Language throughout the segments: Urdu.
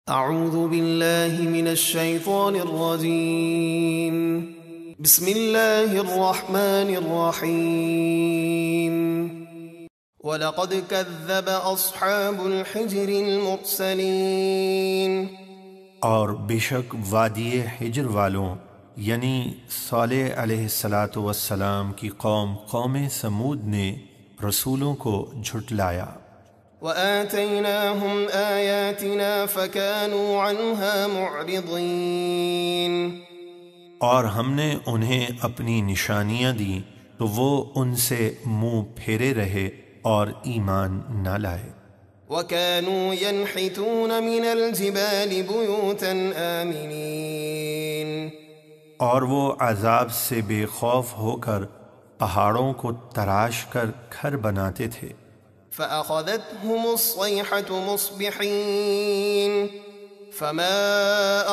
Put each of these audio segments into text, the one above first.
اعوذ باللہ من الشیطان الرجیم بسم اللہ الرحمن الرحیم وَلَقَدْ كَذَّبَ أَصْحَابُ الْحِجْرِ الْمُرْسَلِينَ، اور بے شک وادی حجر والوں یعنی صالح علیہ السلام کی قوم سمود نے رسولوں کو جھٹلایا۔ وَآتَيْنَاهُمْ آيَاتِنَا فَكَانُوا عَنْهَا مُعْرِضِينَ، اور ہم نے انہیں اپنی نشانیاں دیں تو وہ ان سے منہ پھیرے رہے اور ایمان نہ لائے۔ وَكَانُوا يَنْحِتُونَ مِنَ الْجِبَالِ بُيُوتًا آمِنِينَ، اور وہ عذاب سے بے خوف ہو کر پہاڑوں کو تراش کر گھر بناتے تھے۔ فَأَخَذَتْهُمُ الصَّيْحَةُ مُصْبِحِينَ فَمَا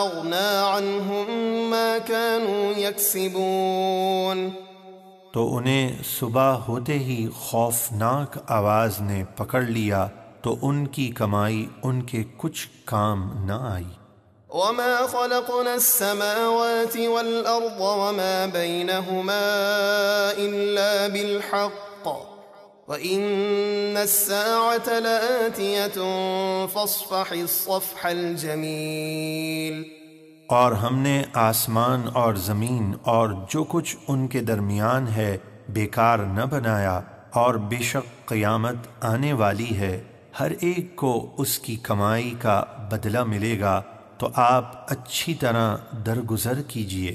أَغْنَى عَنْهُمْ مَا كَانُوا يَكْسِبُونَ، تو انہیں صبح ہوتے ہی خوفناک آواز نے پکڑ لیا تو ان کی کمائی ان کے کچھ کام نہ آئی۔ وَمَا خَلَقْنَا السَّمَاوَاتِ وَالْأَرْضَ وَمَا بَيْنَهُمَا إِلَّا بِالْحَقِّ وَإِنَّ السَّاعَةَ لَآتِيَةٌ فَاصْفَحِ الصَّفْحَ الْجَمِيلَ، اور ہم نے آسمان اور زمین اور جو کچھ ان کے درمیان ہے بیکار نہ بنایا، اور بے شک قیامت آنے والی ہے، ہر ایک کو اس کی کمائی کا بدلہ ملے گا، تو آپ اچھی طرح درگزر کیجئے۔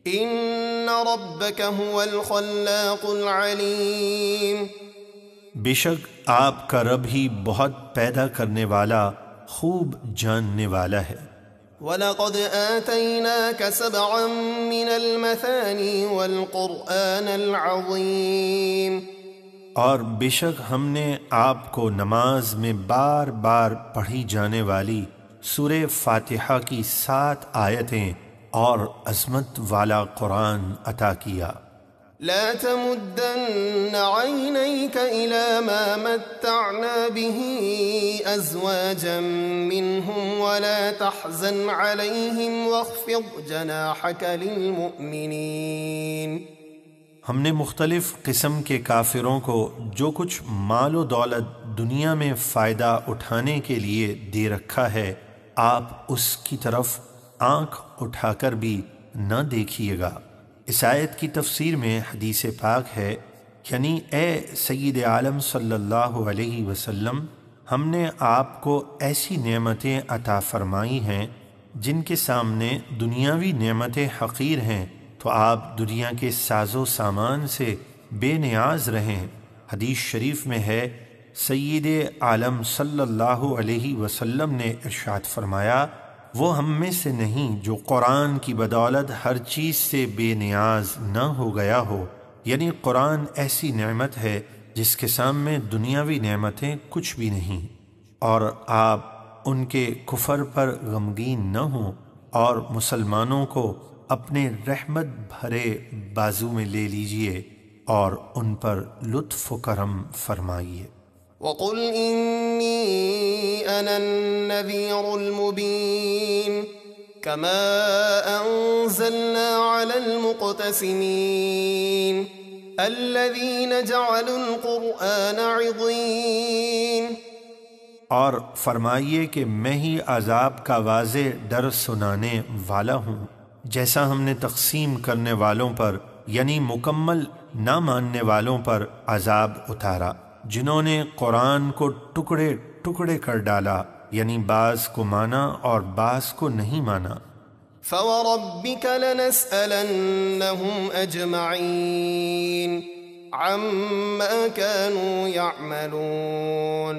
إِنَّ رَبَّكَ هُوَ الْخَلَّاقُ الْعَلِيمُ، بے شک آپ کا رب ہی بہت پیدا کرنے والا، خوب جاننے والا ہے۔ وَلَقَدْ آتَيْنَاكَ سَبْعًا مِّنَ الْمَثَانِي وَالْقُرْآنَ الْعَظِيمَ، اور بے شک ہم نے آپ کو نماز میں بار بار پڑھی جانے والی سورہ فاتحہ کی 7 آیتیں اور عظمت والا قرآن عطا کیا۔ لا تمدن عينيك إلى ما متعنا به أزواجا منهم ولا تحزن عليهم واخفض جناحك للمؤمنين، ہم نے مختلف قسم کے کافروں کو جو کچھ مال و دولت دنیا میں فائدہ اٹھانے کے لیے دے رکھا ہے، آپ اس کی طرف آنکھ اٹھا کر بھی نہ دیکھیے گا۔ اس آیت کی تفسیر میں حدیث پاک ہے، یعنی اے سید عالم صلی اللہ علیہ وسلم، ہم نے آپ کو ایسی نعمتیں عطا فرمائی ہیں جن کے سامنے دنیاوی نعمتیں حقیر ہیں، تو آپ دنیا کے ساز و سامان سے بے نیاز رہیں۔ حدیث شریف میں ہے، سید عالم صلی اللہ علیہ وسلم نے ارشاد فرمایا، وہ ہم میں سے نہیں جو قرآن کی بدولت ہر چیز سے بے نیاز نہ ہو گیا ہو، یعنی قرآن ایسی نعمت ہے جس کے سامنے دنیاوی نعمتیں کچھ بھی نہیں، اور آپ ان کے کفر پر غمگین نہ ہوں اور مسلمانوں کو اپنے رحمت بھرے بازو میں لے لیجئے اور ان پر لطف و کرم فرمائیے۔ وَقُلْ إِنِّي أَنَا النَّذِيرُ الْمُبِينُ كَمَا أَنزَلْنَا عَلَى الْمُقْتَسِمِينَ الَّذِينَ جَعَلُوا الْقُرْآنَ عِضِينَ، اور فرمائیے کہ میں ہی عذاب کا واضح ڈر سنانے والا ہوں، جیسا ہم نے تقسیم کرنے والوں پر یعنی مکمل نہ ماننے والوں پر عذاب اتارا، جنہوں نے قرآن کو ٹکڑے ٹکڑے کر ڈالا، یعنی بعض کو مانا اور بعض کو نہیں مانا۔ فَوَرَبِّكَ لَنَسْأَلَنَّهُمْ أَجْمَعِينَ عَمَّا كَانُوا يَعْمَلُونَ،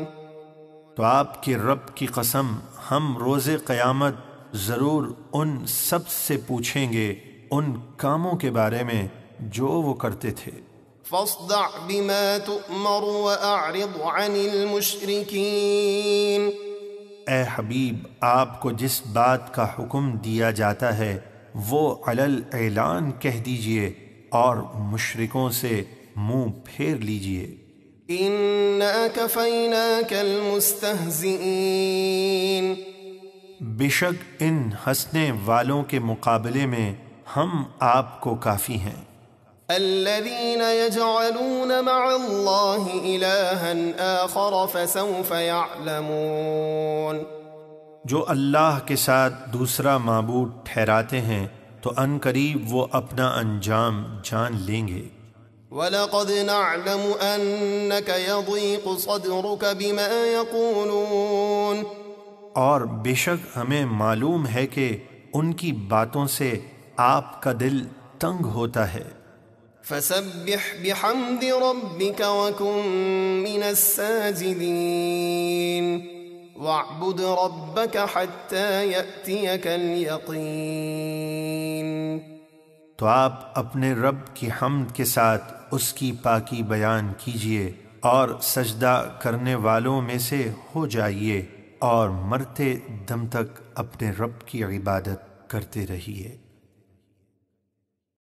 تو آپ کے رب کی قسم، ہم روز قیامت ضرور ان سب سے پوچھیں گے ان کاموں کے بارے میں جو وہ کرتے تھے۔ فَاصْدَعْ بِمَا تُؤْمَرُ وَأَعْرِضْ عَنِ الْمُشْرِكِينَ، اے حبیب، آپ کو جس بات کا حکم دیا جاتا ہے وہ علل اعلان کہہ دیجئے اور مشرکوں سے منہ پھیر لیجئے۔ إِنَّا كَفَيْنَاكَ الْمُسْتَهْزِئِينَ، بے شک ان ہنسنے والوں کے مقابلے میں ہم آپ کو کافی ہیں۔ الذين يجعلون مع الله إلها آخر فسوف يعلمون، جو اللہ کے ساتھ دوسرا معبود ٹھہراتے ہیں تو ان قریب وہ اپنا انجام جان لیں گے۔ وَلَقَدْ نَعْلَمُ أَنَّكَ يَضِيقُ صَدْرُكَ بِمَا يَقُولُونَ، اور بے شک ہمیں معلوم ہے کہ ان کی باتوں سے آپ کا دل تنگ ہوتا ہے۔ فَسَبِّحْ بِحَمْدِ رَبِّكَ وَكُن مِّنَ السَّاجِدِينَ وَاعْبُدْ رَبَّكَ حَتَّى يَأْتِيَكَ الْيَقِينُ۔ تو آپ اپنے رب کی حمد کے ساتھ اس کی پاکی بیان کیجئے اور سجدہ کرنے والوں میں سے ہو جائیے اور مرتے دم تک اپنے رب کی عبادت کرتے رہیے۔